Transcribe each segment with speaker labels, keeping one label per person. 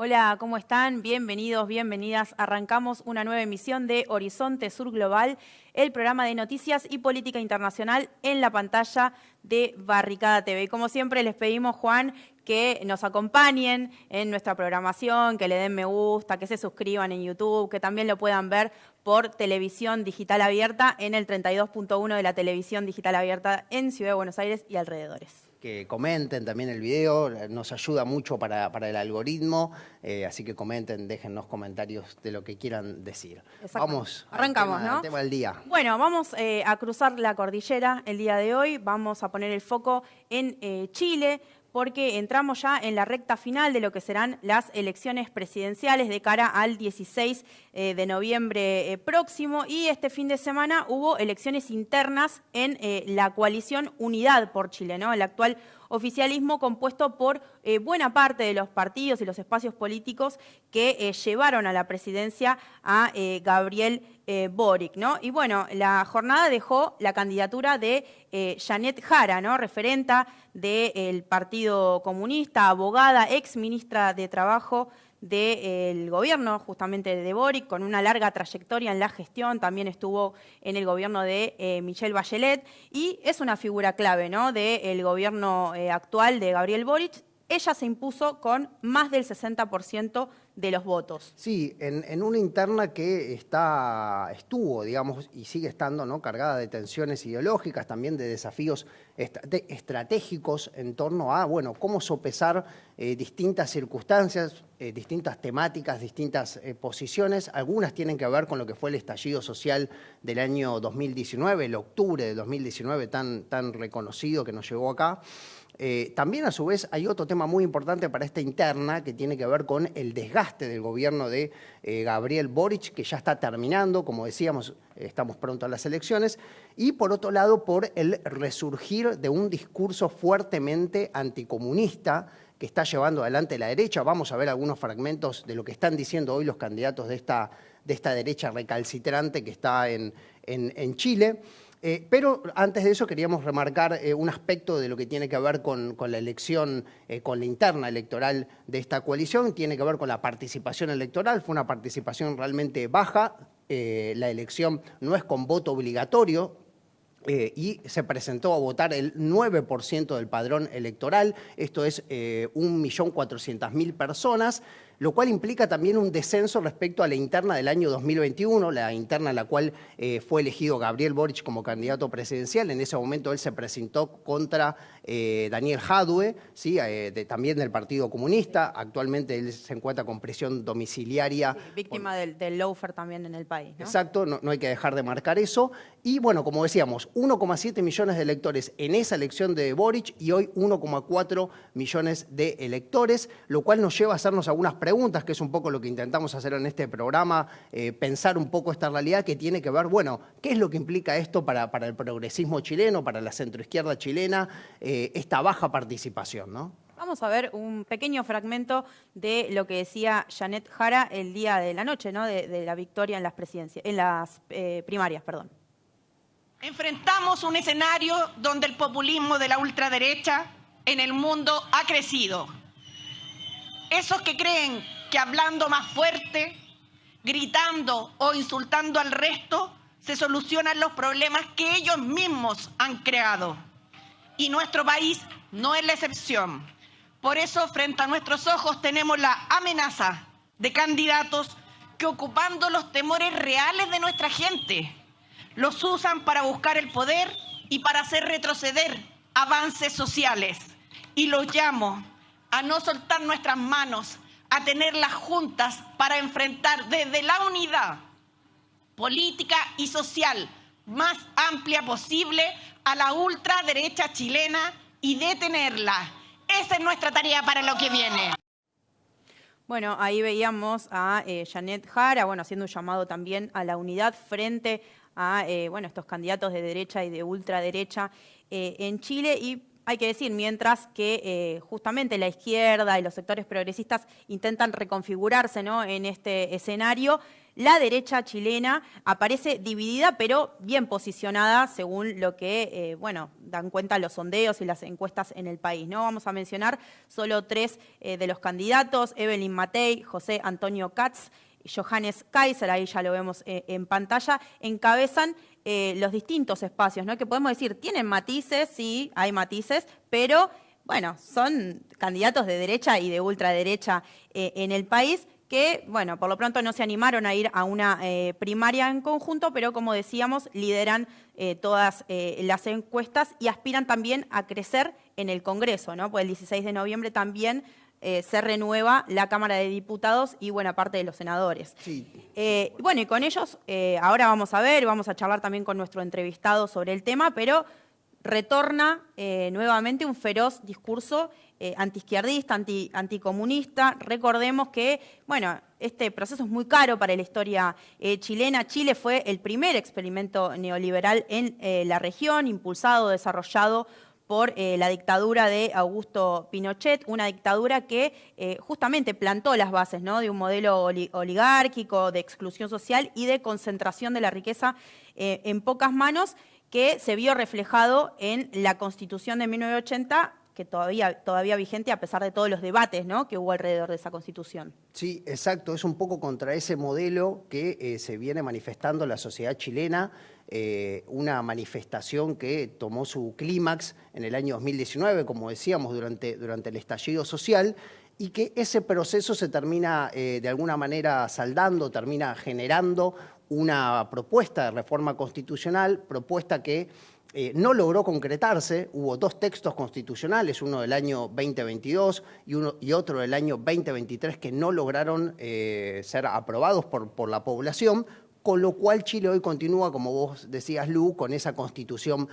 Speaker 1: Hola, ¿cómo están? Bienvenidos, bienvenidas. Arrancamos una nueva emisión de Horizonte Sur Global, el programa de noticias y política internacional en la pantalla de Barricada TV. Como siempre les pedimos, Juan, que nos acompañen en nuestra programación, que le den me gusta, que se suscriban en YouTube, que también lo puedan ver por televisión digital abierta en el 32.1 de la televisión digital abierta en Ciudad de Buenos Aires y alrededores.
Speaker 2: Que comenten también el video, nos ayuda mucho para el algoritmo, así que comenten, déjennos comentarios de lo que quieran decir. Vamos,
Speaker 1: arrancamos, ¿no?
Speaker 2: Al tema del día.
Speaker 1: Bueno, vamos a cruzar la cordillera el día de hoy, vamos a poner el foco en Chile, porque entramos ya en la recta final de lo que serán las elecciones presidenciales de cara al 16 de noviembre próximo, y este fin de semana hubo elecciones internas en la coalición Unidad por Chile, ¿no? El actual oficialismo compuesto por buena parte de los partidos y los espacios políticos que llevaron a la presidencia a Gabriel Boric, ¿no? Y bueno, la jornada dejó la candidatura de Janet Jara, ¿no? Referenta del Partido Comunista, abogada, ex ministra de Trabajo del gobierno justamente de Boric, con una larga trayectoria en la gestión, también estuvo en el gobierno de Michelle Bachelet y es una figura clave, ¿no? Del gobierno actual de Gabriel Boric. Ella se impuso con más del 60% de los votos.
Speaker 2: Sí, en una interna que estuvo, digamos, y sigue estando, ¿no?, cargada de tensiones ideológicas, también de desafíos estratégicos en torno a, bueno, cómo sopesar distintas circunstancias, distintas temáticas, distintas posiciones. Algunas tienen que ver con lo que fue el estallido social del año 2019, el octubre de 2019 tan reconocido que nos llegó acá. También, a su vez, hay otro tema muy importante para esta interna que tiene que ver con el desgaste del gobierno de Gabriel Boric, que ya está terminando, como decíamos, estamos pronto a las elecciones, y por otro lado, por el resurgir de un discurso fuertemente anticomunista que está llevando adelante la derecha. Vamos a ver algunos fragmentos de lo que están diciendo hoy los candidatos de esta derecha recalcitrante que está en Chile. Pero antes de eso queríamos remarcar un aspecto de lo que tiene que ver con la elección, con la interna electoral de esta coalición, tiene que ver con la participación electoral. Fue una participación realmente baja, la elección no es con voto obligatorio, y se presentó a votar el 9% del padrón electoral, esto es 1.400.000 personas, lo cual implica también un descenso respecto a la interna del año 2021, la interna en la cual fue elegido Gabriel Boric como candidato presidencial. En ese momento él se presentó contra Daniel Jadue, ¿sí? También del Partido Comunista. Actualmente él se encuentra con prisión domiciliaria.
Speaker 1: Sí, víctima del lawfare también en el país, ¿no?
Speaker 2: Exacto, no hay que dejar de marcar eso. Y bueno, como decíamos, 1,7 millones de electores en esa elección de Boric y hoy 1,4 millones de electores, lo cual nos lleva a hacernos algunas preguntas, que es un poco lo que intentamos hacer en este programa, pensar un poco esta realidad que tiene que ver, bueno, ¿qué es lo que implica esto para el progresismo chileno, para la centroizquierda chilena, esta baja participación, ¿no?
Speaker 1: Vamos a ver un pequeño fragmento de lo que decía Janet Jara el día de la noche, ¿no? de la victoria en las primarias, perdón.
Speaker 3: Enfrentamos un escenario donde el populismo de la ultraderecha en el mundo ha crecido. Esos que creen que hablando más fuerte, gritando o insultando al resto, se solucionan los problemas que ellos mismos han creado. Y nuestro país no es la excepción. Por eso, frente a nuestros ojos, tenemos la amenaza de candidatos que, ocupando los temores reales de nuestra gente, los usan para buscar el poder y para hacer retroceder avances sociales. Y los llamo a no soltar nuestras manos, a tenerlas juntas para enfrentar desde la unidad política y social más amplia posible a la ultraderecha chilena y detenerla. Esa es nuestra tarea para lo que viene.
Speaker 1: Bueno, ahí veíamos a Janet Jara, bueno, haciendo un llamado también a la unidad frente a estos candidatos de derecha y de ultraderecha en Chile. Y hay que decir, mientras que justamente la izquierda y los sectores progresistas intentan reconfigurarse, ¿no?, en este escenario, la derecha chilena aparece dividida, pero bien posicionada según lo que, dan cuenta los sondeos y las encuestas en el país, ¿no? Vamos a mencionar solo 3 de los candidatos: Evelyn Matei, José Antonio Katz, Johannes Kaiser, ahí ya lo vemos en pantalla, encabezan los distintos espacios, ¿no? Que podemos decir, tienen matices, sí, hay matices, pero bueno, son candidatos de derecha y de ultraderecha en el país, que, bueno, por lo pronto no se animaron a ir a una primaria en conjunto, pero como decíamos, lideran todas las encuestas y aspiran también a crecer en el Congreso, ¿no? Pues el 16 de noviembre también se renueva la Cámara de Diputados y buena parte de los senadores.
Speaker 2: Sí.
Speaker 1: Y con ellos ahora vamos a charlar también con nuestro entrevistado sobre el tema, pero retorna nuevamente un feroz discurso antiizquierdista, anticomunista. Recordemos que, este proceso es muy caro para la historia chilena. Chile fue el primer experimento neoliberal en la región, impulsado, desarrollado por la dictadura de Augusto Pinochet, una dictadura que justamente plantó las bases, ¿no?, de un modelo oligárquico, de exclusión social y de concentración de la riqueza en pocas manos, que se vio reflejado en la Constitución de 1980, que todavía vigente a pesar de todos los debates, ¿no?, que hubo alrededor de esa Constitución.
Speaker 2: Sí, exacto. Es un poco contra ese modelo que se viene manifestando la sociedad chilena, una manifestación que tomó su clímax en el año 2019, como decíamos, durante el estallido social, y que ese proceso se termina de alguna manera saldando, termina generando una propuesta de reforma constitucional, propuesta que no logró concretarse. Hubo 2 textos constitucionales, uno del año 2022 y otro del año 2023, que no lograron ser aprobados por la población, con lo cual Chile hoy continúa, como vos decías, Lu, con esa constitución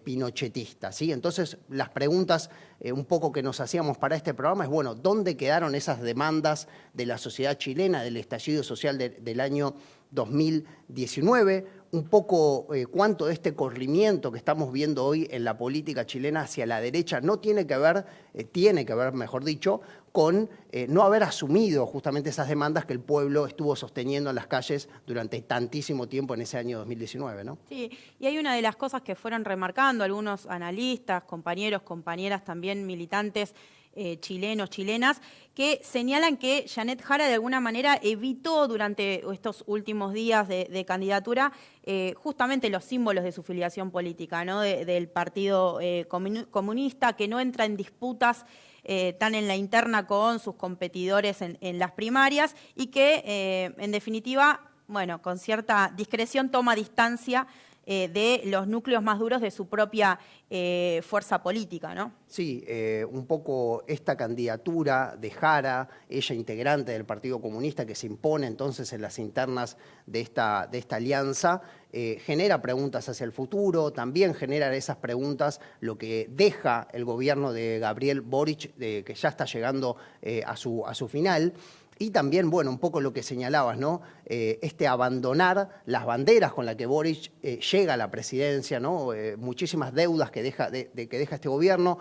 Speaker 2: pinochetista, ¿sí? Entonces, las preguntas un poco que nos hacíamos para este programa es, ¿dónde quedaron esas demandas de la sociedad chilena, del estallido social del año 2019? Un poco cuánto de este corrimiento que estamos viendo hoy en la política chilena hacia la derecha no tiene que ver, mejor dicho, con no haber asumido justamente esas demandas que el pueblo estuvo sosteniendo en las calles durante tantísimo tiempo en ese año 2019, ¿no?
Speaker 1: Sí, y hay una de las cosas que fueron remarcando algunos analistas, compañeros, compañeras, también militantes chilenos, chilenas, que señalan que Janet Jara de alguna manera evitó durante estos últimos días de candidatura justamente los símbolos de su filiación política, ¿no?, del Partido Comunista, que no entra en disputas tan en la interna con sus competidores en las primarias y que, en definitiva, con cierta discreción toma distancia de los núcleos más duros de su propia fuerza política, ¿no?
Speaker 2: Sí, un poco esta candidatura de Jara, ella integrante del Partido Comunista, que se impone entonces en las internas de esta alianza, genera preguntas hacia el futuro, también genera esas preguntas lo que deja el gobierno de Gabriel Boric, que ya está llegando a su final. Y también, un poco lo que señalabas, ¿no? Abandonar las banderas con las que Boric llega a la presidencia, ¿no? Muchísimas deudas que deja este gobierno.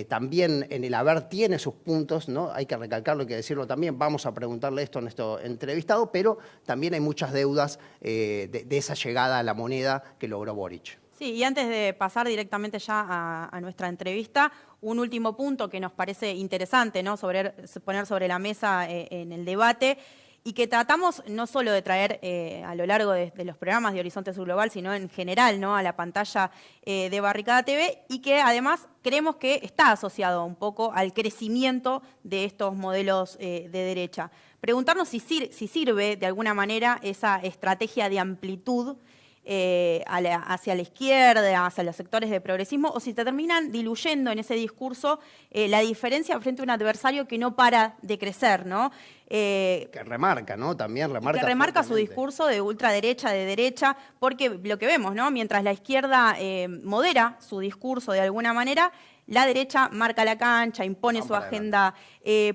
Speaker 2: También en el haber tiene sus puntos, ¿no? Hay que recalcarlo, hay que decirlo también. Vamos a preguntarle esto a nuestro entrevistado, pero también hay muchas deudas de esa llegada a la moneda que logró Boric.
Speaker 1: Sí, y antes de pasar directamente ya a nuestra entrevista, un último punto que nos parece interesante, ¿no?, poner sobre la mesa en el debate, y que tratamos no solo de traer a lo largo de los programas de Horizonte Sur Global, sino en general, ¿no?, a la pantalla de Barricada TV, y que además creemos que está asociado un poco al crecimiento de estos modelos de derecha. Preguntarnos si sirve de alguna manera esa estrategia de amplitud hacia la izquierda, hacia los sectores de progresismo, o si te terminan diluyendo en ese discurso la diferencia frente a un adversario que no para de crecer, ¿no?
Speaker 2: Que remarca, ¿no? También remarca.
Speaker 1: Que remarca su discurso de ultraderecha, de derecha, porque lo que vemos, ¿no? Mientras la izquierda modera su discurso de alguna manera, la derecha marca la cancha, impone su agenda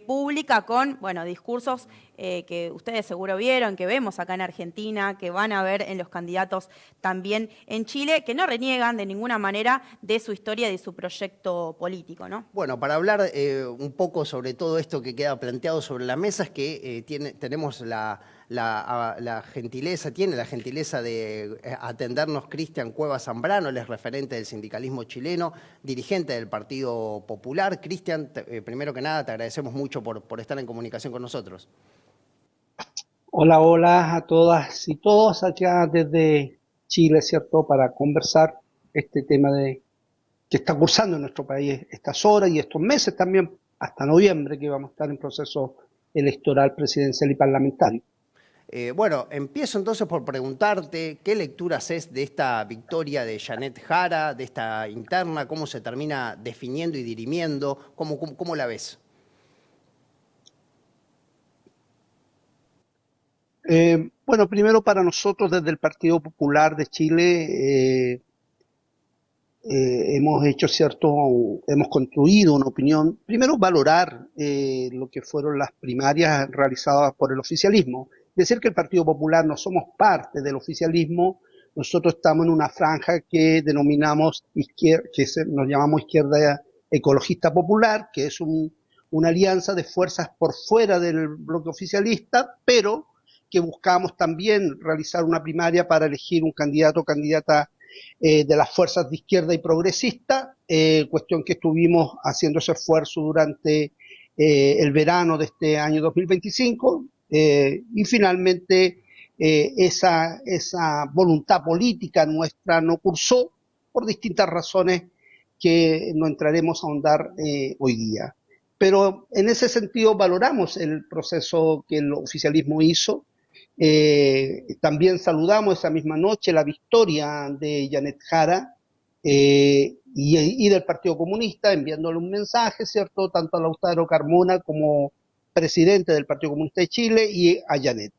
Speaker 1: pública con, discursos que ustedes seguro vieron, que vemos acá en Argentina, que van a ver en los candidatos también en Chile, que no reniegan de ninguna manera de su historia y de su proyecto político, ¿no?
Speaker 2: Bueno, para hablar un poco sobre todo esto que queda planteado sobre la mesa, es que tenemos la gentileza, tiene la gentileza de atendernos Cristian Cuevas Zambrano, él es referente del sindicalismo chileno, dirigente del Partido Popular. Cristian, primero que nada, te agradecemos mucho por estar en comunicación con nosotros.
Speaker 4: Hola, hola a todas y todos acá desde Chile, ¿cierto? Para conversar este tema que está cursando en nuestro país estas horas y estos meses también, hasta noviembre, que vamos a estar en proceso electoral presidencial y parlamentario.
Speaker 2: Bueno, empiezo entonces por preguntarte qué lectura haces de esta victoria de Janet Jara, de esta interna, cómo se termina definiendo y dirimiendo, cómo la ves.
Speaker 4: Bueno, primero para nosotros desde el Partido Popular de Chile hemos construido una opinión, primero valorar lo que fueron las primarias realizadas por el oficialismo. Decir que el Partido Popular no somos parte del oficialismo, nosotros estamos en una franja que denominamos nos llamamos Izquierda Ecologista Popular, que es una alianza de fuerzas por fuera del bloque oficialista, pero que buscamos también realizar una primaria para elegir un candidato o candidata de las fuerzas de izquierda y progresista, cuestión que estuvimos haciendo ese esfuerzo durante el verano de este año 2025, y finalmente esa voluntad política nuestra no cursó por distintas razones que no entraremos a ahondar hoy día. Pero en ese sentido valoramos el proceso que el oficialismo hizo. También saludamos esa misma noche la victoria de Janet Jara y del Partido Comunista, enviándole un mensaje, ¿cierto?, tanto a Lautaro Carmona como presidente del Partido Comunista de Chile y a Janet.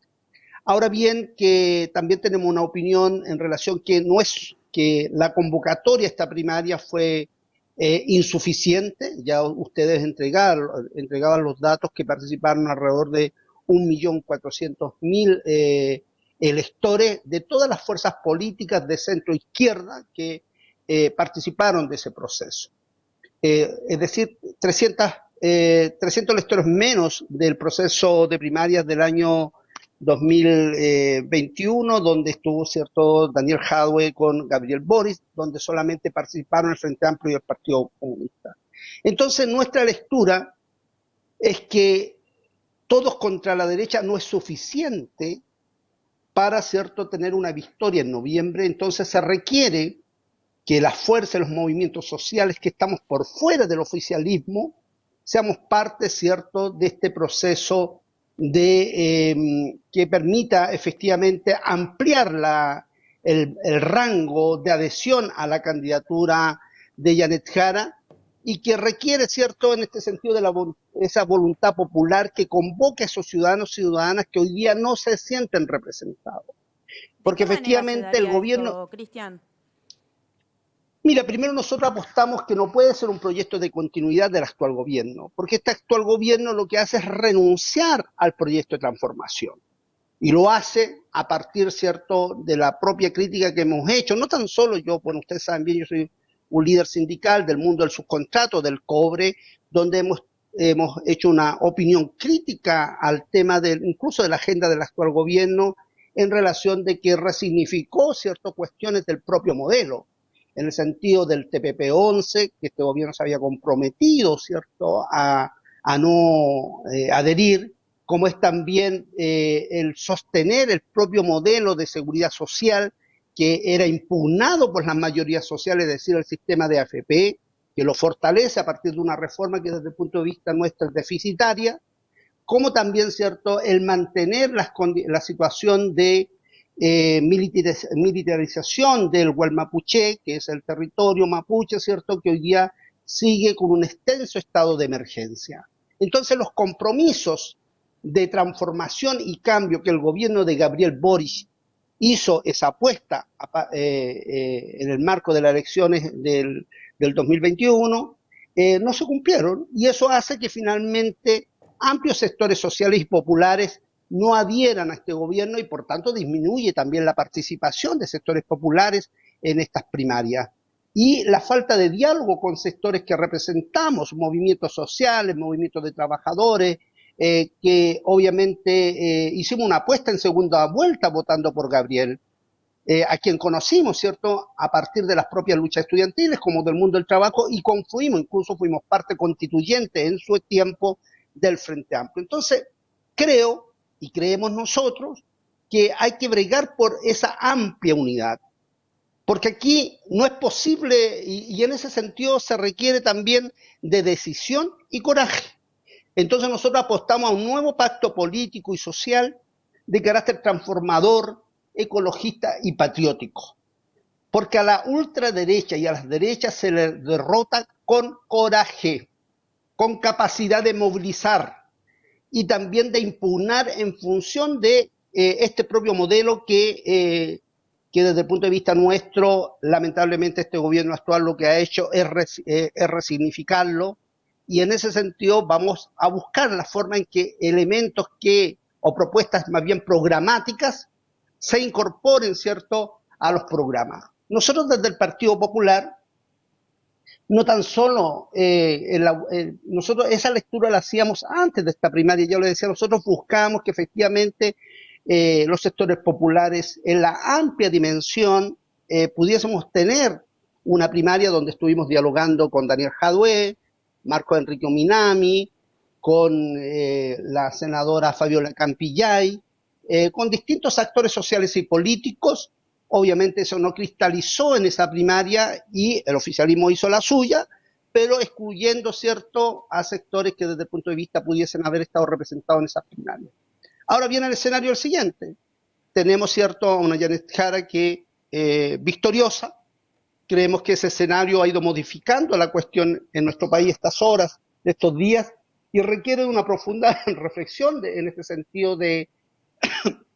Speaker 4: Ahora bien, que también tenemos una opinión en relación que no es que la convocatoria a esta primaria fue insuficiente. Ya ustedes entregaban los datos que participaron alrededor de 1.400.000 electores de todas las fuerzas políticas de centro izquierda que participaron de ese proceso. Es decir, 300 electores menos del proceso de primarias del año 2021, donde estuvo, ¿cierto?, Daniel Jadwe con Gabriel Boric, donde solamente participaron el Frente Amplio y el Partido Comunista. Entonces, nuestra lectura es que todos contra la derecha no es suficiente para, ¿cierto?, tener una victoria en noviembre. Entonces se requiere que las fuerzas, los movimientos sociales que estamos por fuera del oficialismo, seamos parte, ¿cierto?, de este proceso que permita efectivamente ampliar el rango de adhesión a la candidatura de Janet Jara, y que requiere, ¿cierto?, en este sentido de esa voluntad popular que convoque a esos ciudadanos y ciudadanas que hoy día no se sienten representados. Porque efectivamente el gobierno...
Speaker 1: Cristian.
Speaker 4: Mira, primero nosotros apostamos que no puede ser un proyecto de continuidad del actual gobierno, porque este actual gobierno lo que hace es renunciar al proyecto de transformación. Y lo hace a partir, ¿cierto?, de la propia crítica que hemos hecho. No tan solo yo, bueno, ustedes saben bien, yo soy un líder sindical del mundo del subcontrato, del cobre, donde hemos hecho una opinión crítica al tema incluso de la agenda del actual gobierno, en relación de que resignificó ciertas cuestiones del propio modelo, en el sentido del TPP-11, que este gobierno se había comprometido, ¿cierto?, a no adherir, como es también el sostener el propio modelo de seguridad social que era impugnado por las mayorías sociales, es decir, el sistema de AFP, que lo fortalece a partir de una reforma que desde el punto de vista nuestro es deficitaria, como también, ¿cierto?, el mantener la situación de militarización del Gualmapuché, que es el territorio mapuche, ¿cierto?, que hoy día sigue con un extenso estado de emergencia. Entonces, los compromisos de transformación y cambio que el gobierno de Gabriel Boric hizo esa apuesta en el marco de las elecciones del 2021, no se cumplieron, y eso hace que finalmente amplios sectores sociales y populares no adhieran a este gobierno y por tanto disminuye también la participación de sectores populares en estas primarias. Y la falta de diálogo con sectores que representamos, movimientos sociales, movimientos de trabajadores, que obviamente hicimos una apuesta en segunda vuelta votando por Gabriel, a quien conocimos, ¿cierto?, a partir de las propias luchas estudiantiles como del mundo del trabajo y confluimos, incluso fuimos parte constituyente en su tiempo del Frente Amplio. Entonces, creo y creemos nosotros que hay que bregar por esa amplia unidad, porque aquí no es posible y en ese sentido se requiere también de decisión y coraje. Entonces nosotros apostamos a un nuevo pacto político y social de carácter transformador, ecologista y patriótico. Porque a la ultraderecha y a las derechas se les derrota con coraje, con capacidad de movilizar y también de impugnar en función de este propio modelo que desde el punto de vista nuestro, lamentablemente este gobierno actual lo que ha hecho es resignificarlo, y en ese sentido vamos a buscar la forma en que elementos o propuestas más bien programáticas se incorporen, ¿cierto?, a los programas. Nosotros desde el Partido Popular, no tan solo, nosotros esa lectura la hacíamos antes de esta primaria, yo le decía, nosotros buscamos que efectivamente los sectores populares en la amplia dimensión pudiésemos tener una primaria donde estuvimos dialogando con Daniel Jadue, Marco Enrique Ominami, con la senadora Fabiola Campillay, con distintos actores sociales y políticos. Obviamente eso no cristalizó en esa primaria y el oficialismo hizo la suya, pero excluyendo, ¿cierto?, a sectores que desde el punto de vista pudiesen haber estado representados en esas primarias. Ahora viene el escenario el siguiente. Tenemos, ¿cierto?, a una Janet Jara que victoriosa. Creemos que ese escenario ha ido modificando la cuestión en nuestro país estas horas, estos días, y requiere una profunda reflexión en este sentido de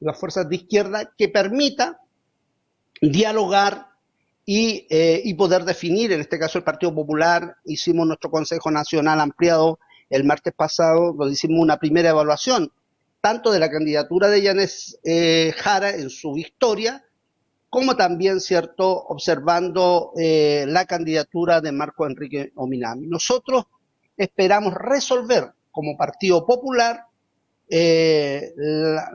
Speaker 4: las fuerzas de izquierda que permita dialogar y poder definir, en este caso el Partido Popular, hicimos nuestro Consejo Nacional ampliado el martes pasado, donde hicimos una primera evaluación, tanto de la candidatura de Janet Jara en su victoria, como también, ¿cierto?, observando la candidatura de Marco Enrique Ominami. Nosotros esperamos resolver como Partido Popular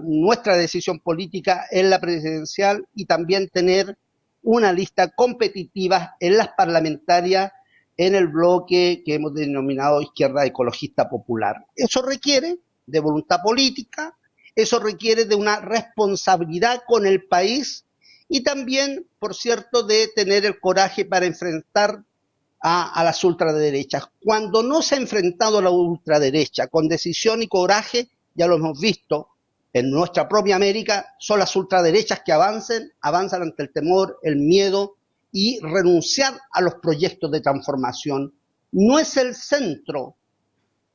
Speaker 4: nuestra decisión política en la presidencial y también tener una lista competitiva en las parlamentarias en el bloque que hemos denominado Izquierda Ecologista Popular. Eso requiere de voluntad política, eso requiere de una responsabilidad con el país y también, por cierto, de tener el coraje para enfrentar a las ultraderechas. Cuando no se ha enfrentado a la ultraderecha con decisión y coraje, ya lo hemos visto en nuestra propia América, son las ultraderechas que avanzan ante el temor, el miedo y renunciar a los proyectos de transformación. No es el centro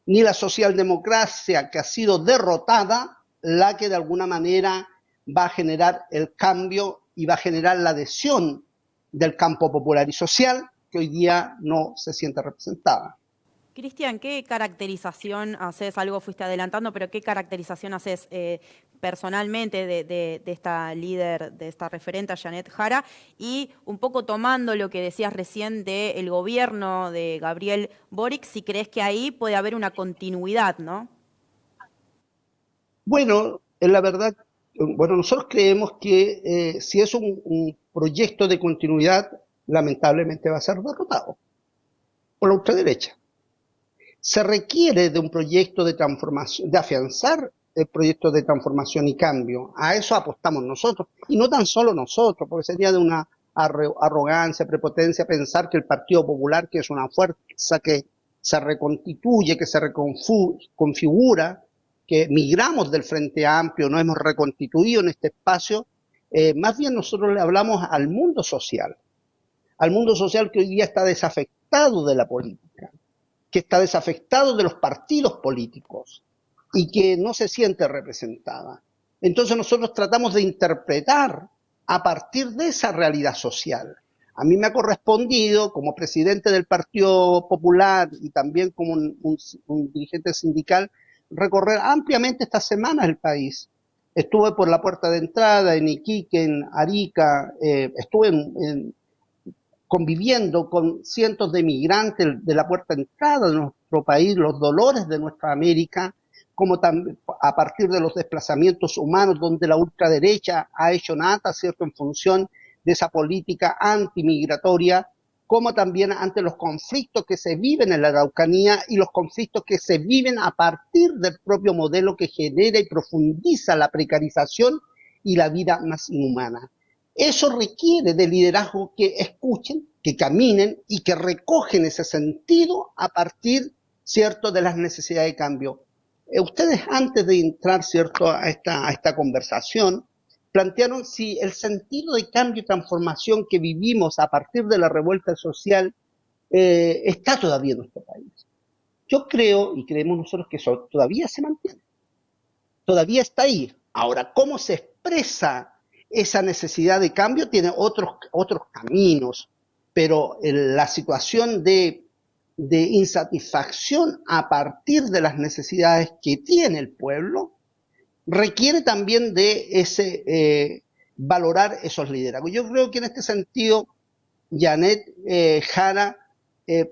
Speaker 4: ni la socialdemocracia que ha sido derrotada la que de alguna manera va a generar el cambio y va a generar la adhesión del campo popular y social que hoy día no se siente representada.
Speaker 1: Cristian, ¿qué caracterización haces? Algo fuiste adelantando, pero ¿qué caracterización haces personalmente de esta líder, de esta referenta, Janet Jara? Y un poco tomando lo que decías recién del gobierno de Gabriel Boric, si crees que ahí puede haber una continuidad, ¿no?
Speaker 4: Bueno, en la verdad, nosotros creemos que si es un proyecto de continuidad, lamentablemente va a ser derrotado por la ultraderecha. Se requiere de un proyecto de transformación, de afianzar el proyecto de transformación y cambio. A eso apostamos nosotros, y no tan solo nosotros, porque sería de una arrogancia, prepotencia pensar que el Partido Popular, que es una fuerza que se reconstituye, que se reconfigura, que migramos del Frente Amplio, nos hemos reconstituido en este espacio, más bien nosotros le hablamos al mundo social que hoy día está desafectado de la política, que está desafectado de los partidos políticos y que no se siente representada. Entonces nosotros tratamos de interpretar a partir de esa realidad social. A mí me ha correspondido, como presidente del Partido Popular y también como un dirigente sindical, recorrer ampliamente estas semanas el país Estuve por la puerta de entrada en Iquique, en Arica, estuve conviviendo con cientos de migrantes de la puerta de entrada de nuestro país, los dolores de nuestra América, como también a partir de los desplazamientos humanos, donde la ultraderecha ha hecho nada, ¿cierto?, en función de esa política antimigratoria, como también ante los conflictos que se viven en la Araucanía y los conflictos que se viven a partir del propio modelo que genera y profundiza la precarización y la vida más inhumana. Eso requiere de liderazgo que escuchen, que caminen y que recogen ese sentido a partir, ¿cierto?, de las necesidades de cambio. Ustedes antes de entrar, ¿cierto?, a esta conversación, plantearon si el sentido de cambio y transformación que vivimos a partir de la revuelta social está todavía en nuestro país. Yo creo, y creemos nosotros, que eso todavía se mantiene, todavía está ahí. Ahora, ¿cómo se expresa esa necesidad de cambio? Tiene otros caminos, pero la situación de insatisfacción a partir de las necesidades que tiene el pueblo requiere también de valorar esos liderazgos. Yo creo que en este sentido Janet Jara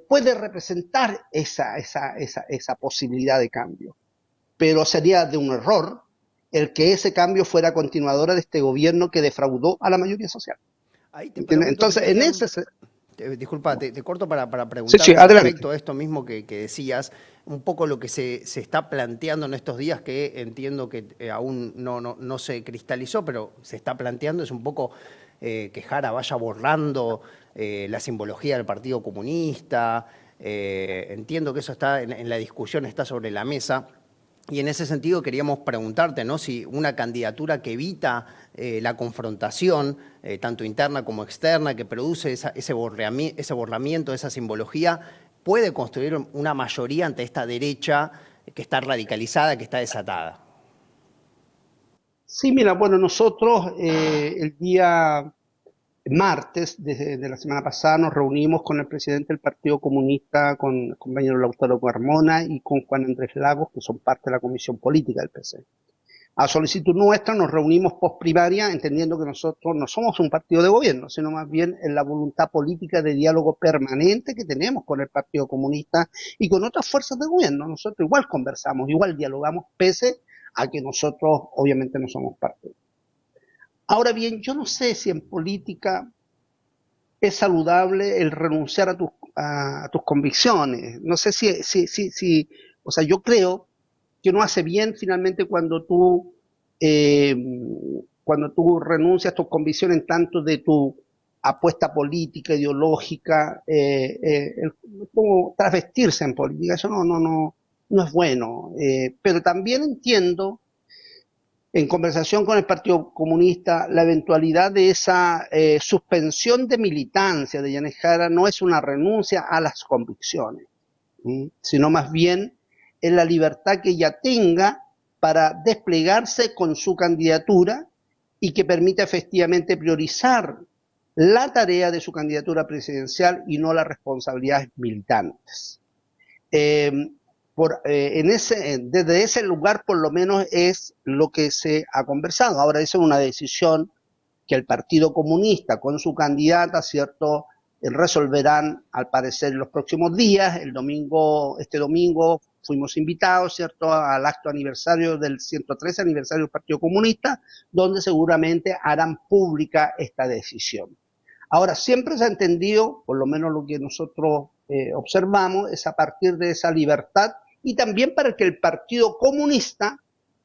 Speaker 4: puede representar esa posibilidad de cambio, pero sería de un error el que ese cambio fuera continuadora de este gobierno que defraudó a la mayoría social.
Speaker 2: Ahí te pregunto,
Speaker 4: entonces, en ese...
Speaker 2: Disculpa, te corto para preguntar
Speaker 4: sí,
Speaker 2: respecto a esto mismo que decías, un poco lo que se está planteando en estos días, que entiendo que aún no se cristalizó, pero se está planteando, es un poco que Jara vaya borrando la simbología del Partido Comunista. Entiendo que eso está en la discusión, está sobre la mesa. Y en ese sentido queríamos preguntarte, ¿no?, si una candidatura que evita la confrontación, tanto interna como externa, que produce ese borramiento, esa simbología, puede construir una mayoría ante esta derecha que está radicalizada, que está desatada.
Speaker 4: Sí, mira, bueno, nosotros el día martes de la semana pasada nos reunimos con el presidente del Partido Comunista, con el compañero Lautaro Carmona y con Juan Andrés Lagos, que son parte de la comisión política del PC. A solicitud nuestra nos reunimos post primaria, entendiendo que nosotros no somos un partido de gobierno, sino más bien en la voluntad política de diálogo permanente que tenemos con el Partido Comunista y con otras fuerzas de gobierno. Nosotros igual conversamos, igual dialogamos, pese a que nosotros obviamente no somos parte. Ahora bien, yo no sé si en política es saludable el renunciar a tus convicciones. No sé o sea, yo creo que no hace bien finalmente cuando tú renuncias a tus convicciones en tanto de tu apuesta política, ideológica, como travestirse en política. Eso no es bueno. Pero también entiendo, en conversación con el Partido Comunista, la eventualidad de esa suspensión de militancia de Janet Jara no es una renuncia a las convicciones, sino más bien en la libertad que ella tenga para desplegarse con su candidatura y que permita efectivamente priorizar la tarea de su candidatura presidencial y no las responsabilidades militantes. Desde ese lugar por lo menos es lo que se ha conversado. Ahora esa es una decisión que el Partido Comunista con su candidata, ¿cierto?, resolverán al parecer en los próximos días. Este domingo fuimos invitados, ¿cierto?, al acto aniversario del 113 aniversario del Partido Comunista, donde seguramente harán pública esta decisión. Ahora, siempre se ha entendido, por lo menos lo que nosotros observamos, es a partir de esa libertad y también para que el Partido Comunista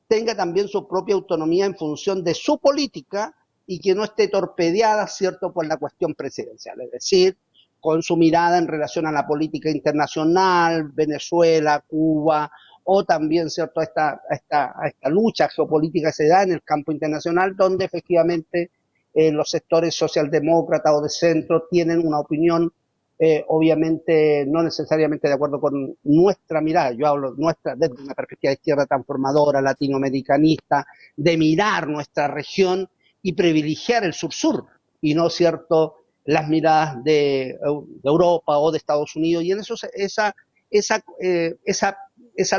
Speaker 4: tenga también su propia autonomía en función de su política y que no esté torpedeada, ¿cierto?, por la cuestión presidencial, es decir, con su mirada en relación a la política internacional, Venezuela, Cuba, o también, ¿cierto?, a esta lucha geopolítica que se da en el campo internacional, donde efectivamente los sectores socialdemócratas o de centro tienen una opinión obviamente no necesariamente de acuerdo con nuestra mirada. Yo hablo nuestra desde una perspectiva de izquierda transformadora, latinoamericanista, de mirar nuestra región y privilegiar el sur-sur, y no, ¿cierto?, las miradas de Europa o de Estados Unidos. Y en eso esa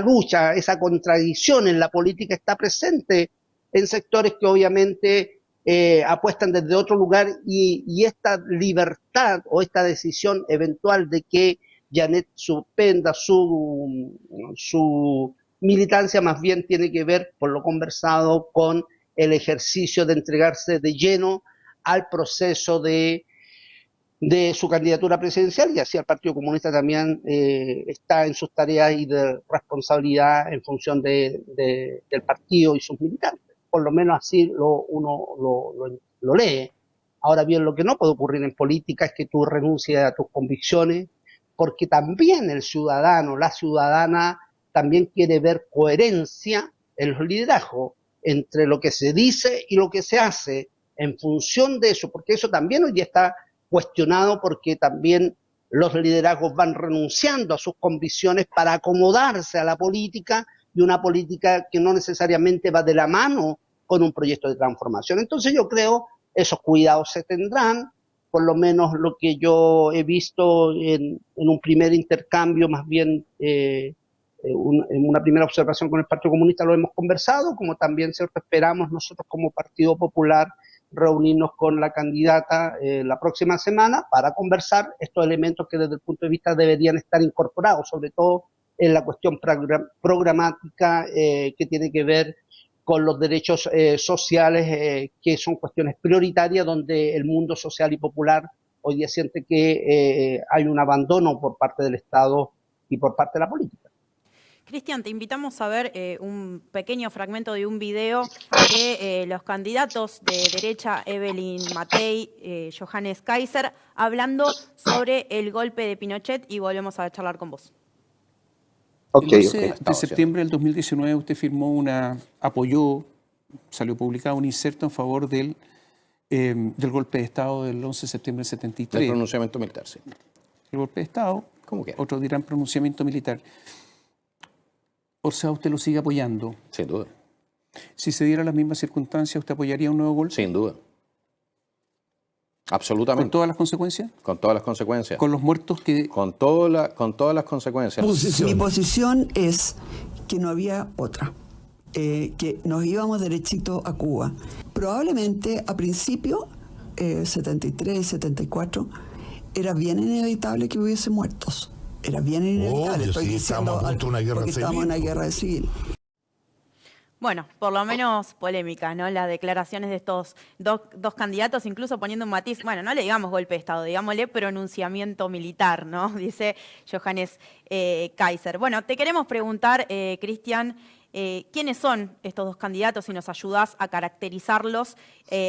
Speaker 4: lucha, esa contradicción en la política está presente en sectores que obviamente apuestan desde otro lugar y esta libertad o esta decisión eventual de que Janet suspenda su militancia más bien tiene que ver, por lo conversado, con el ejercicio de entregarse de lleno al proceso de su candidatura presidencial, y así el Partido Comunista también está en sus tareas y de responsabilidad en función del partido y sus militantes. Por lo menos así uno lo lee. Ahora bien, lo que no puede ocurrir en política es que tú renuncies a tus convicciones, porque también el ciudadano, la ciudadana, también quiere ver coherencia en los liderazgos entre lo que se dice y lo que se hace en función de eso, porque eso también hoy día está cuestionado, porque también los liderazgos van renunciando a sus convicciones para acomodarse a la política, y una política que no necesariamente va de la mano con un proyecto de transformación. Entonces yo creo esos cuidados se tendrán, por lo menos lo que yo he visto en un primer intercambio, más bien en una primera observación con el Partido Comunista lo hemos conversado, como también cierto esperamos nosotros como Partido Popular reunirnos con la candidata la próxima semana para conversar estos elementos que desde el punto de vista deberían estar incorporados, sobre todo en la cuestión programática que tiene que ver con los derechos sociales, que son cuestiones prioritarias, donde el mundo social y popular hoy día siente que hay un abandono por parte del Estado y por parte de la política.
Speaker 1: Cristian, te invitamos a ver un pequeño fragmento de un video de los candidatos de derecha, Evelyn Matei, Johannes Kaiser, hablando sobre el golpe de Pinochet, y volvemos a charlar con vos.
Speaker 5: El 11 de septiembre del 2019 usted apoyó, salió publicado un inserto en favor del golpe de Estado del 11 de septiembre del 73.
Speaker 6: El pronunciamiento militar, sí.
Speaker 5: El golpe de Estado, otros dirán pronunciamiento militar. O sea, usted lo sigue apoyando.
Speaker 6: Sin duda.
Speaker 5: Si se dieran las mismas circunstancias, ¿usted apoyaría un nuevo golpe?
Speaker 6: Sin duda. Absolutamente.
Speaker 5: ¿Con todas las consecuencias?
Speaker 6: Con todas las consecuencias.
Speaker 5: ¿Con los muertos que...?
Speaker 6: Con todas las consecuencias.
Speaker 7: Mi posición es que no había otra. Que nos íbamos derechito a Cuba. Probablemente a principio, 73, 74, era bien inevitable que hubiese muertos. Era bien inevitable. Estoy diciendo, porque estábamos en una guerra civil.
Speaker 1: Bueno, por lo menos polémica, ¿no? Las declaraciones de estos dos candidatos, incluso poniendo un matiz, bueno, no le digamos golpe de Estado, digámosle pronunciamiento militar, ¿no? Dice Johannes Kaiser. Bueno, te queremos preguntar, Cristian, ¿quiénes son estos dos candidatos? Si nos ayudás a caracterizarlos,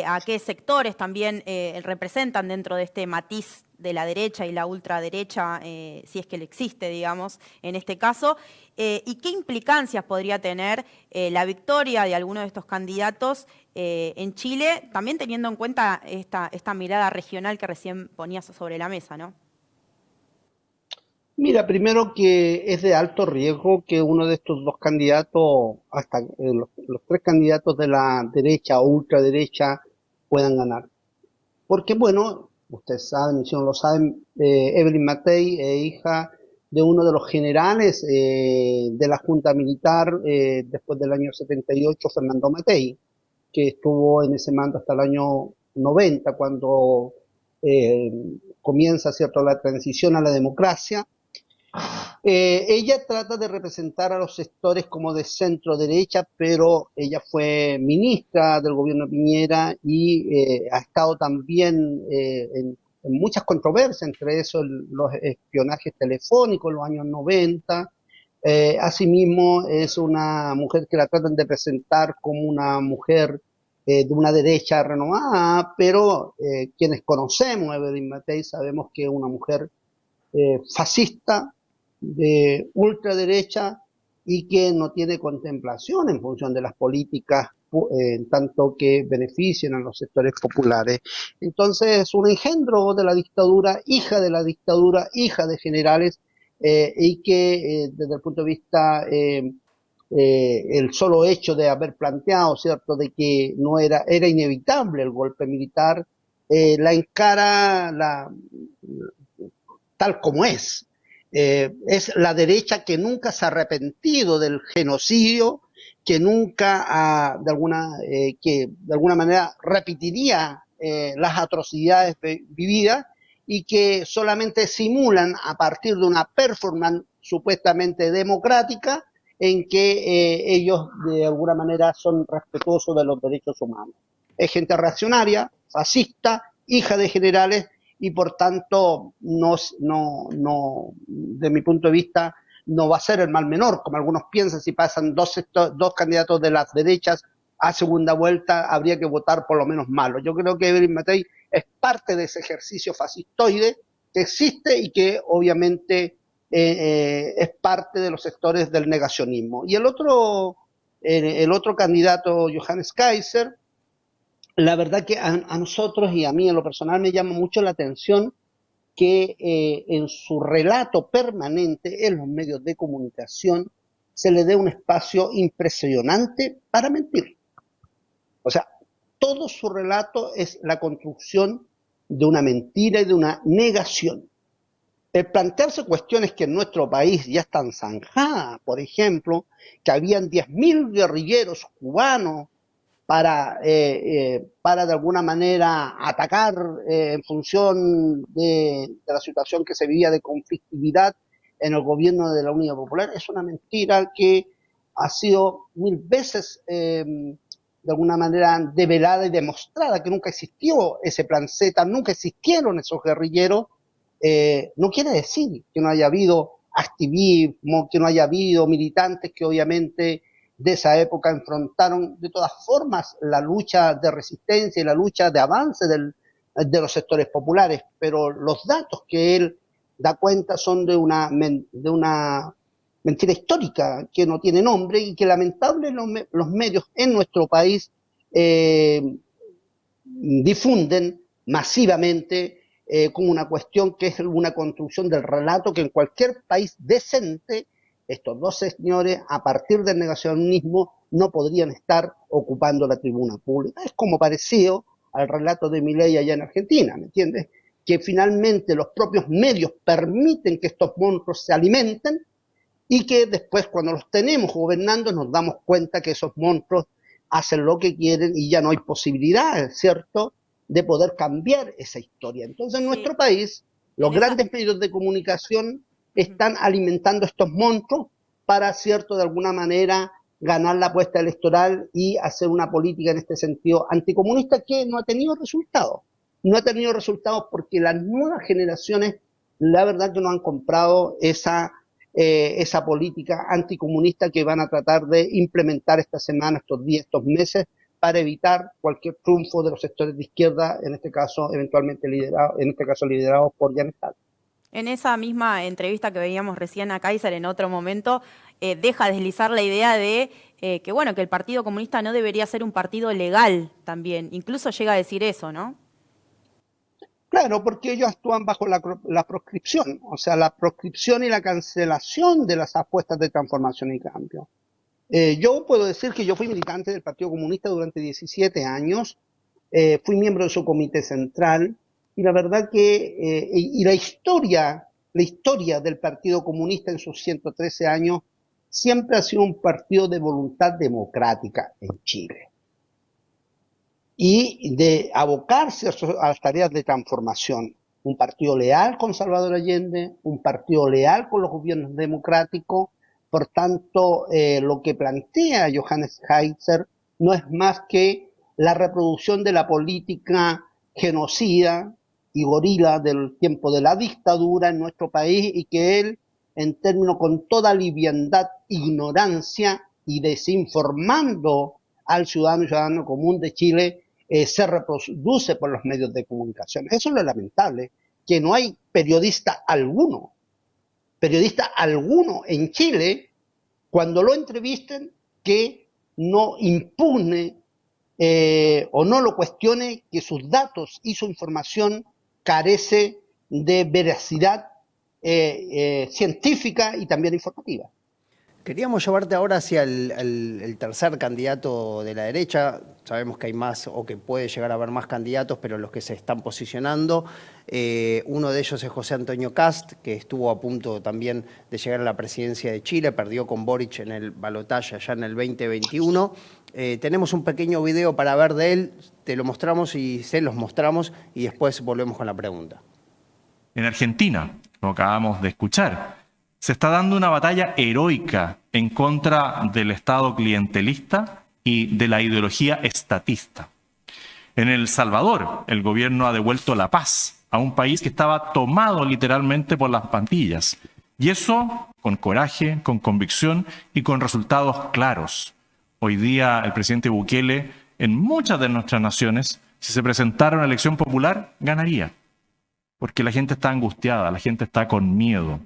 Speaker 1: a qué sectores también representan dentro de este matiz de la derecha y la ultraderecha, si es que le existe, digamos, en este caso, y qué implicancias podría tener la victoria de alguno de estos candidatos en Chile, también teniendo en cuenta esta mirada regional que recién ponías sobre la mesa, ¿no?
Speaker 4: Mira, primero que es de alto riesgo que uno de estos dos candidatos, hasta los tres candidatos de la derecha o ultraderecha, puedan ganar. Porque, bueno, ustedes saben, y si no lo saben, Evelyn Matei es hija de uno de los generales de la Junta Militar después del año 78, Fernando Matei, que estuvo en ese mando hasta el año 90, cuando comienza, ¿cierto?, la transición a la democracia. Ella trata de representar a los sectores como de centro derecha, pero ella fue ministra del gobierno de Piñera y ha estado también en muchas controversias, entre eso los espionajes telefónicos en los años 90. Asimismo, es una mujer que la tratan de presentar como una mujer de una derecha renovada, pero quienes conocemos a Evelyn Matei sabemos que es una mujer fascista, de ultraderecha, y que no tiene contemplación en función de las políticas tanto que beneficien a los sectores populares. Entonces es un engendro de la dictadura, hija de la dictadura, hija de generales, y que desde el punto de vista el solo hecho de haber planteado, ¿cierto?, de que no era inevitable el golpe militar, la encara tal como es. Es la derecha que nunca se ha arrepentido del genocidio que nunca que de alguna manera repetiría las atrocidades vividas y que solamente simulan a partir de una performance supuestamente democrática en que ellos de alguna manera son respetuosos de los derechos humanos. Es gente reaccionaria, fascista, hija de generales y por tanto de mi punto de vista no va a ser el mal menor, como algunos piensan. Si pasan dos candidatos de las derechas a segunda vuelta, habría que votar por lo menos malo. Yo creo que Evelyn Matei es parte de ese ejercicio fascistoide que existe y que obviamente es parte de los sectores del negacionismo. Y el otro candidato, Johannes Kaiser, la verdad que a nosotros y a mí en lo personal me llama mucho la atención que en su relato permanente en los medios de comunicación se le dé un espacio impresionante para mentir. O sea, todo su relato es la construcción de una mentira y de una negación. El plantearse cuestiones que en nuestro país ya están zanjadas, por ejemplo, que habían 10.000 guerrilleros cubanos para de alguna manera atacar en función de la situación que se vivía de conflictividad en el gobierno de la Unidad Popular, es una mentira que ha sido 1000 veces de alguna manera develada y demostrada, que nunca existió ese plan Z, nunca existieron esos guerrilleros. No quiere decir que no haya habido activismo, que no haya habido militantes que obviamente de esa época enfrentaron de todas formas la lucha de resistencia y la lucha de avance de los sectores populares, pero los datos que él da cuenta son de una mentira histórica que no tiene nombre y que lamentablemente los medios en nuestro país difunden masivamente como una cuestión que es una construcción del relato que en cualquier país decente estos dos señores, a partir del negacionismo, no podrían estar ocupando la tribuna pública. Es como parecido al relato de Milei allá en Argentina, ¿me entiendes? Que finalmente los propios medios permiten que estos monstruos se alimenten y que después, cuando los tenemos gobernando, nos damos cuenta que esos monstruos hacen lo que quieren y ya no hay posibilidad, ¿cierto?, de poder cambiar esa historia. Entonces, en nuestro país, los grandes medios de comunicación están alimentando estos monstruos para, cierto, de alguna manera ganar la apuesta electoral y hacer una política en este sentido anticomunista que no ha tenido resultados. No ha tenido resultados porque las nuevas generaciones, la verdad que no han comprado esa política anticomunista que van a tratar de implementar esta semana, estos días, estos meses, para evitar cualquier triunfo de los sectores de izquierda, en este caso eventualmente liderados por Jan Stall.
Speaker 1: En esa misma entrevista que veíamos recién a Kaiser en otro momento, deja deslizar la idea de que el Partido Comunista no debería ser un partido legal también. Incluso llega a decir eso, ¿no?
Speaker 4: Claro, porque ellos actúan bajo la proscripción, o sea, la proscripción y la cancelación de las apuestas de transformación y cambio. Yo puedo decir que yo fui militante del Partido Comunista durante 17 años, fui miembro de su comité central, y la verdad que la historia del Partido Comunista en sus 113 años siempre ha sido un partido de voluntad democrática en Chile y de abocarse a las tareas de transformación. Un partido leal con Salvador Allende, un partido leal con los gobiernos democráticos. Por tanto, lo que plantea Johannes Kaiser no es más que la reproducción de la política genocida y gorila del tiempo de la dictadura en nuestro país, y que él, en términos con toda liviandad, ignorancia y desinformando al ciudadano común de Chile, se reproduce por los medios de comunicación. Eso es lo lamentable, que no hay periodista alguno en Chile, cuando lo entrevisten, que no impugne o no lo cuestione que sus datos y su información carece de veracidad científica y también informativa.
Speaker 2: Queríamos llevarte ahora hacia el tercer candidato de la derecha. Sabemos que hay más o que puede llegar a haber más candidatos, pero los que se están posicionando, uno de ellos es José Antonio Kast, que estuvo a punto también de llegar a la presidencia de Chile, perdió con Boric en el balotaje allá en el 2021. Tenemos un pequeño video para ver de él, te lo mostramos y se los mostramos y después volvemos con la pregunta.
Speaker 8: En Argentina, lo acabamos de escuchar, se está dando una batalla heroica en contra del Estado clientelista y de la ideología estatista. En El Salvador, el gobierno ha devuelto la paz a un país que estaba tomado literalmente por las pandillas. Y eso con coraje, con convicción y con resultados claros. Hoy día el presidente Bukele, en muchas de nuestras naciones, si se presentara una elección popular, ganaría. Porque la gente está angustiada, la gente está con miedo.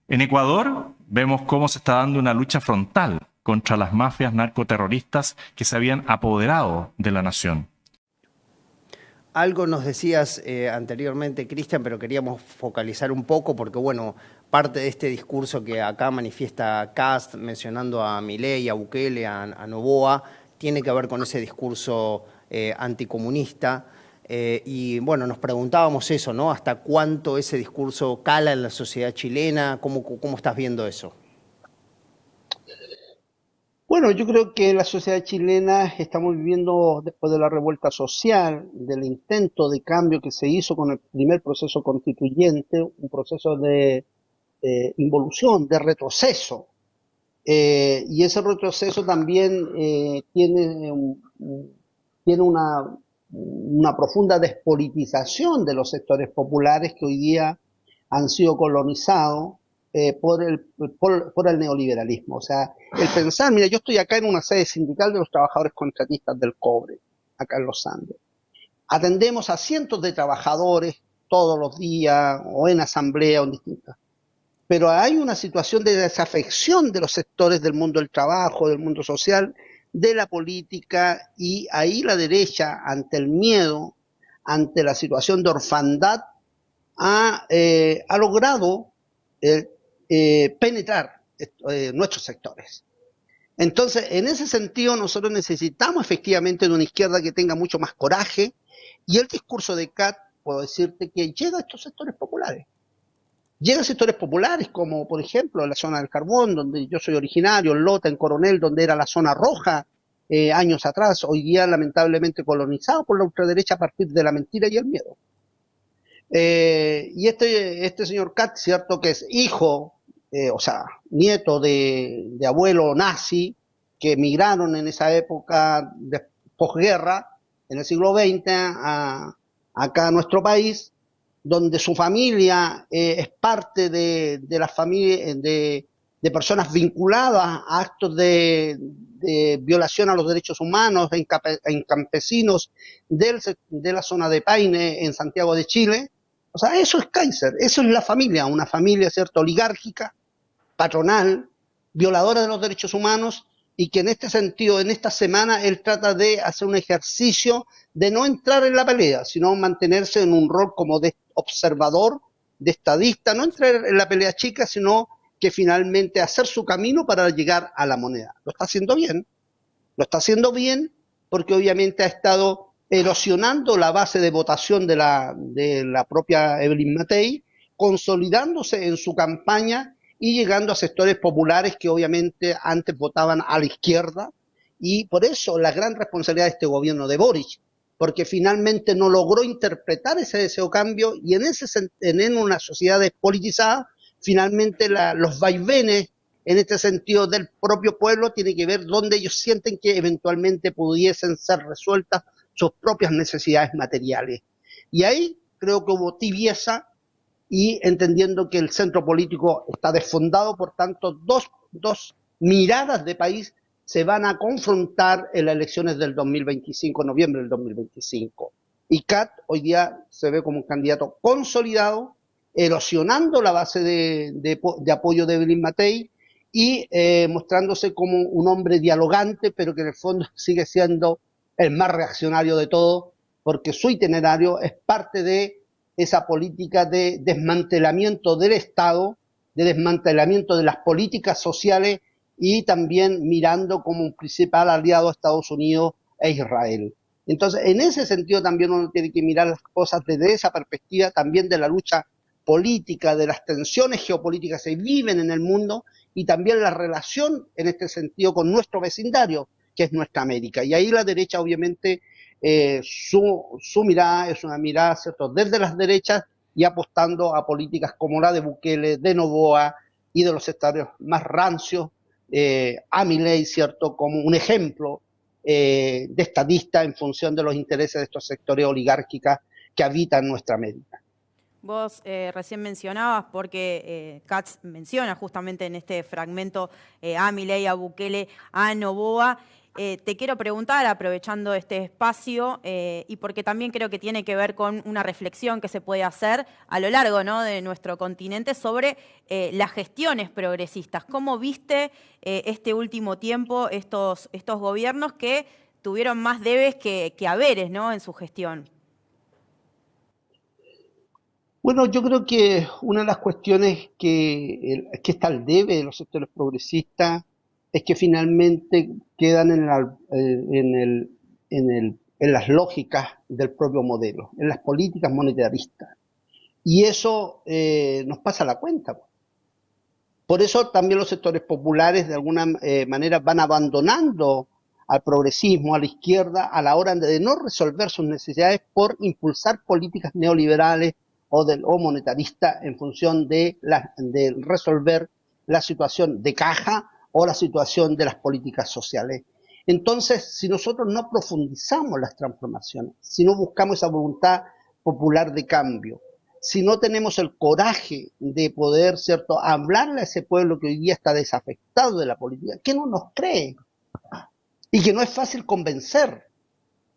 Speaker 8: En Ecuador vemos cómo se está dando una lucha frontal contra las mafias narcoterroristas que se habían apoderado de la nación.
Speaker 2: Algo nos decías anteriormente, Cristian, pero queríamos focalizar un poco porque, bueno, parte de este discurso que acá manifiesta Kast, mencionando a Milei, a Bukele, a Noboa, tiene que ver con ese discurso anticomunista. Y bueno, nos preguntábamos eso, ¿no? ¿Hasta cuánto ese discurso cala en la sociedad chilena? ¿Cómo estás viendo eso?
Speaker 4: Bueno, yo creo que la sociedad chilena estamos viviendo, después de la revuelta social, del intento de cambio que se hizo con el primer proceso constituyente, un proceso de involución, de retroceso. Y ese retroceso también tiene una profunda despolitización de los sectores populares que hoy día han sido colonizados por el neoliberalismo. O sea, el pensar, mira, yo estoy acá en una sede sindical de los trabajadores contratistas del cobre, acá en los Andes. Atendemos a cientos de trabajadores todos los días, o en asamblea, o en distintas. Pero hay una situación de desafección de los sectores del mundo del trabajo, del mundo social, de la política, y ahí la derecha, ante el miedo, ante la situación de orfandad, ha logrado penetrar nuestros sectores. Entonces, en ese sentido, nosotros necesitamos efectivamente de una izquierda que tenga mucho más coraje, y el discurso de Kast, puedo decirte que llega a estos sectores populares. Llega a sectores populares como, por ejemplo, en la zona del Carbón, donde yo soy originario, en Lota, en Coronel, donde era la zona roja años atrás, hoy día lamentablemente colonizado por la ultraderecha a partir de la mentira y el miedo. Y este señor Kast, cierto que es hijo, nieto de abuelo nazi, que emigraron en esa época de posguerra, en el siglo XX, acá a nuestro país, donde su familia es parte de la familia de personas vinculadas a actos de violación a los derechos humanos en campesinos de la zona de Paine, en Santiago de Chile. O sea, eso es Kaiser, eso es la familia, una familia, ¿cierto?, oligárquica, patronal, violadora de los derechos humanos, y que en este sentido, en esta semana, él trata de hacer un ejercicio de no entrar en la pelea, sino mantenerse en un rol como de observador, de estadista, no entrar en la pelea chica, sino que finalmente hacer su camino para llegar a la moneda. Lo está haciendo bien porque obviamente ha estado erosionando la base de votación de la propia Evelyn Matei, consolidándose en su campaña y llegando a sectores populares que obviamente antes votaban a la izquierda, y por eso la gran responsabilidad de este gobierno de Boric, porque finalmente no logró interpretar ese deseo cambio, y en una sociedad despolitizada, finalmente los vaivenes en este sentido del propio pueblo tiene que ver dónde ellos sienten que eventualmente pudiesen ser resueltas sus propias necesidades materiales. Y ahí creo que hubo tibieza, y entendiendo que el centro político está desfondado, por tanto, dos miradas de país se van a confrontar en las elecciones del 2025, noviembre del 2025. Y Kast hoy día se ve como un candidato consolidado, erosionando la base de apoyo de Evelyn Matei y mostrándose como un hombre dialogante, pero que en el fondo sigue siendo el más reaccionario de todos, porque su itinerario es parte de esa política de desmantelamiento del Estado, de desmantelamiento de las políticas sociales y también mirando como un principal aliado a Estados Unidos e Israel. Entonces, en ese sentido también uno tiene que mirar las cosas desde esa perspectiva, también de la lucha política, de las tensiones geopolíticas que se viven en el mundo y también la relación en este sentido con nuestro vecindario, que es nuestra América. Y ahí la derecha, obviamente, su mirada es una mirada, ¿cierto?, desde las derechas y apostando a políticas como la de Bukele, de Noboa y de los sectarios más rancios, a Milei, ¿cierto?, como un ejemplo de estadista en función de los intereses de estos sectores oligárquicos que habitan nuestra América.
Speaker 1: Vos recién mencionabas, porque Katz menciona justamente en este fragmento a Milei, a Bukele, a Noboa. Te quiero preguntar, aprovechando este espacio, y porque también creo que tiene que ver con una reflexión que se puede hacer a lo largo, ¿no?, de nuestro continente sobre las gestiones progresistas. ¿Cómo viste este último tiempo estos gobiernos que tuvieron más debes que haberes, ¿no?, en su gestión?
Speaker 4: Bueno, yo creo que una de las cuestiones que está al debe de los sectores progresistas es que finalmente quedan en las lógicas del propio modelo, en las políticas monetaristas. Y eso nos pasa la cuenta. Por eso también los sectores populares de alguna manera van abandonando al progresismo, a la izquierda, a la hora de no resolver sus necesidades por impulsar políticas neoliberales o monetaristas en función de resolver la situación de caja o la situación de las políticas sociales. Entonces, si nosotros no profundizamos las transformaciones, si no buscamos esa voluntad popular de cambio, si no tenemos el coraje de poder, ¿cierto?, hablarle a ese pueblo que hoy día está desafectado de la política, que no nos cree y que no es fácil convencer.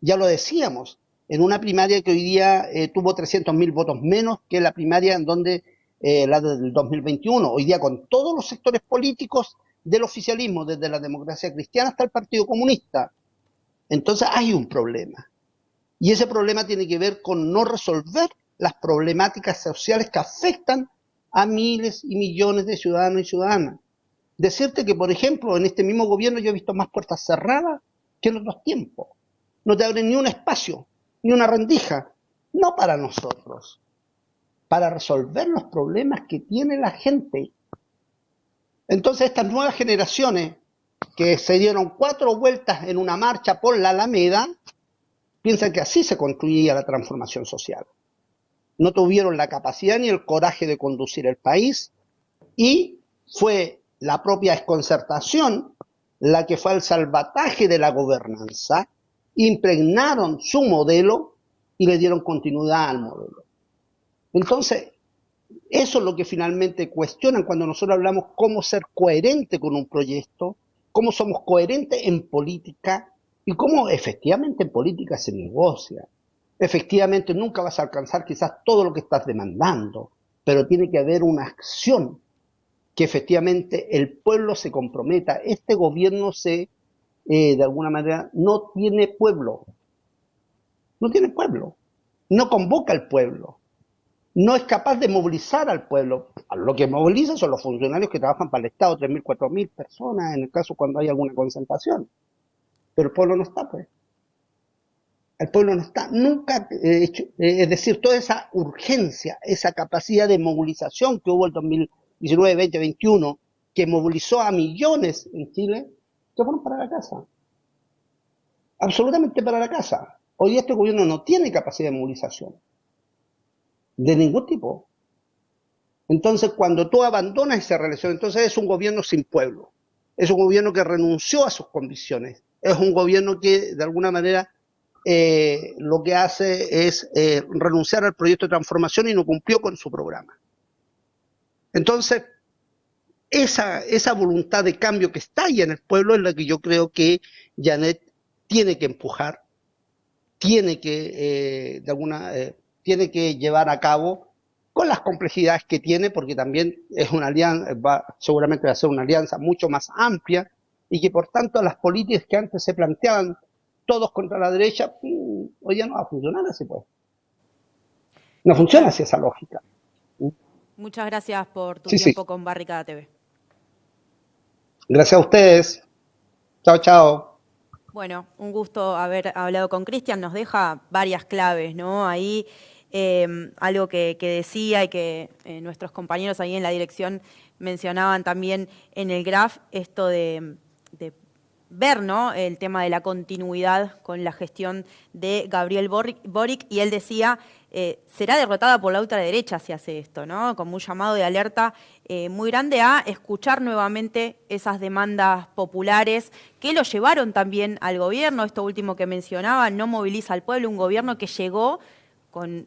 Speaker 4: Ya lo decíamos, en una primaria que hoy día tuvo 300.000 votos menos que la primaria en donde la del 2021. Hoy día con todos los sectores políticos del oficialismo, desde la Democracia Cristiana hasta el Partido Comunista. Entonces hay un problema. Y ese problema tiene que ver con no resolver las problemáticas sociales que afectan a miles y millones de ciudadanos y ciudadanas. Decirte que, por ejemplo, en este mismo gobierno yo he visto más puertas cerradas que en otros tiempos. No te abren ni un espacio, ni una rendija, no para nosotros, para resolver los problemas que tiene la gente. Entonces estas nuevas generaciones que se dieron 4 vueltas en una marcha por la Alameda, piensan que así se construía la transformación social. No tuvieron la capacidad ni el coraje de conducir el país y fue la propia desconcertación la que fue el salvataje de la gobernanza, impregnaron su modelo y le dieron continuidad al modelo. Entonces, eso es lo que finalmente cuestionan cuando nosotros hablamos cómo ser coherente con un proyecto, cómo somos coherentes en política y cómo efectivamente en política se negocia. Efectivamente nunca vas a alcanzar quizás todo lo que estás demandando, pero tiene que haber una acción que efectivamente el pueblo se comprometa. Este gobierno de alguna manera no tiene pueblo, no convoca al pueblo, no es capaz de movilizar al pueblo. Lo que moviliza son los funcionarios que trabajan para el Estado, 3.000, 4.000 personas, en el caso cuando hay alguna concentración. Pero el pueblo no está, pues. El pueblo no está nunca hecho. Es decir, toda esa urgencia, esa capacidad de movilización que hubo el 2019, 20, 21, que movilizó a millones en Chile, se fueron para la casa. Absolutamente para la casa. Hoy este gobierno no tiene capacidad de movilización. De ningún tipo. Entonces, cuando tú abandonas esa relación, entonces es un gobierno sin pueblo. Es un gobierno que renunció a sus convicciones. Es un gobierno que, de alguna manera, lo que hace es renunciar al proyecto de transformación y no cumplió con su programa. Entonces, esa voluntad de cambio que está ahí en el pueblo es la que yo creo que Janet tiene que empujar, tiene que tiene que llevar a cabo con las complejidades que tiene, porque también es una alianza, seguramente va a ser una alianza mucho más amplia y que por tanto las políticas que antes se planteaban todos contra la derecha, hoy ya no va a funcionar así, pues. No funciona así esa lógica.
Speaker 1: Muchas gracias por tu tiempo con Barricada TV.
Speaker 4: Gracias a ustedes. Chao, chao.
Speaker 1: Bueno, un gusto haber hablado con Cristian. Nos deja varias claves, ¿no? Ahí algo que decía y que nuestros compañeros ahí en la dirección mencionaban también en el GRAF, esto de ver, ¿no?, el tema de la continuidad con la gestión de Gabriel Boric, y él decía, será derrotada por la ultraderecha si hace esto, ¿no?, como un llamado de alerta muy grande a escuchar nuevamente esas demandas populares que lo llevaron también al gobierno. Esto último que mencionaba, no moviliza al pueblo, un gobierno que llegó con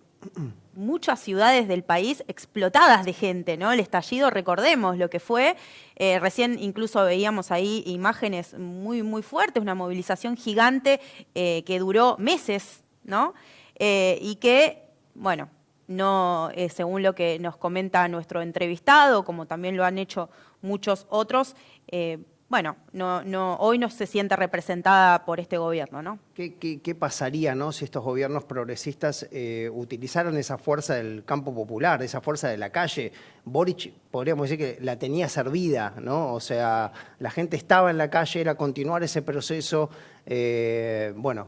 Speaker 1: muchas ciudades del país explotadas de gente, ¿no? El estallido, recordemos lo que fue. Recién incluso veíamos ahí imágenes muy, muy fuertes, una movilización gigante que duró meses, ¿no? Y que, bueno, no, según lo que nos comenta nuestro entrevistado, como también lo han hecho muchos otros, bueno, hoy no se siente representada por este gobierno, ¿no?
Speaker 2: ¿Qué pasaría, ¿no?, si estos gobiernos progresistas utilizaran esa fuerza del campo popular, esa fuerza de la calle? Boric, podríamos decir que la tenía servida, ¿no? O sea, la gente estaba en la calle, era continuar ese proceso. Bueno,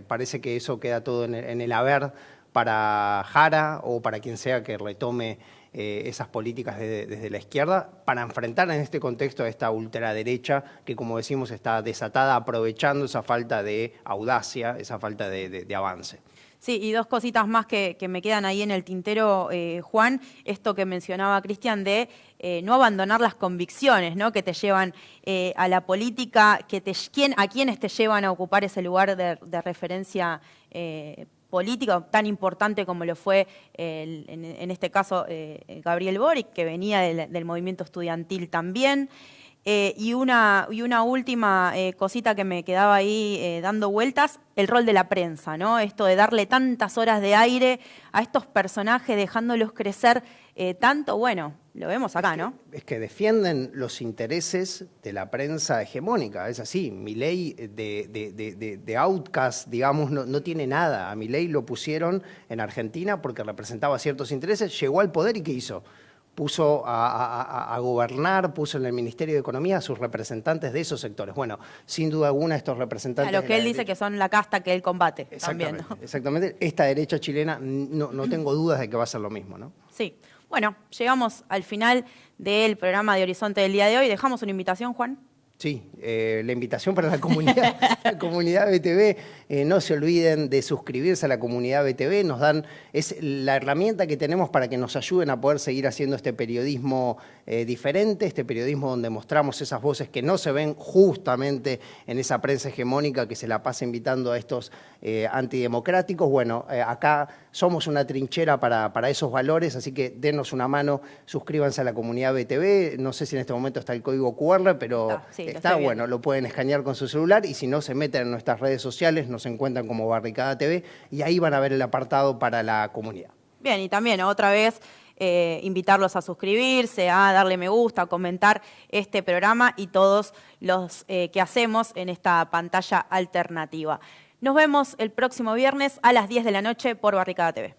Speaker 2: parece que eso queda todo en el haber para Jara o para quien sea que retome esas políticas desde la izquierda para enfrentar en este contexto a esta ultraderecha que, como decimos, está desatada, aprovechando esa falta de audacia, esa falta de avance.
Speaker 1: Sí, y dos cositas más que me quedan ahí en el tintero, Juan. Esto que mencionaba Cristian de no abandonar las convicciones, ¿no?, que te llevan a la política, a quienes te llevan a ocupar ese lugar de referencia político tan importante como lo fue en este caso Gabriel Boric, que venía del movimiento estudiantil también. Y una última cosita que me quedaba ahí dando vueltas, el rol de la prensa, ¿no? Esto de darle tantas horas de aire a estos personajes, dejándolos crecer tanto, bueno, lo vemos acá, ¿no?
Speaker 2: Es que defienden los intereses de la prensa hegemónica, es así. Milei de outcast, digamos, no tiene nada. A Milei lo pusieron en Argentina porque representaba ciertos intereses, llegó al poder y ¿qué hizo? Puso a gobernar, puso en el Ministerio de Economía a sus representantes de esos sectores. Bueno, sin duda alguna estos representantes...
Speaker 1: A lo que él dice que son la casta que él combate también, ¿no?
Speaker 2: Exactamente. Esta derecha chilena no tengo dudas de que va a ser lo mismo, ¿no?
Speaker 1: Sí. Bueno, llegamos al final del programa de Horizonte del día de hoy. ¿Dejamos una invitación, Juan?
Speaker 2: Sí, la invitación para la comunidad BTV. No se olviden de suscribirse a la comunidad BTV. Es la herramienta que tenemos para que nos ayuden a poder seguir haciendo este periodismo diferente, este periodismo donde mostramos esas voces que no se ven justamente en esa prensa hegemónica que se la pasa invitando a estos antidemocráticos. Bueno, acá somos una trinchera para esos valores, así que denos una mano, suscríbanse a la comunidad BTV. No sé si en este momento está el código QR, pero está bueno, lo pueden escanear con su celular y si no, se meten en nuestras redes sociales, nos encuentran como Barricada TV y ahí van a ver el apartado para la comunidad.
Speaker 1: Bien, y también otra vez invitarlos a suscribirse, a darle me gusta, a comentar este programa y todos los que hacemos en esta pantalla alternativa. Nos vemos el próximo viernes a las 10 de la noche por Barricada TV.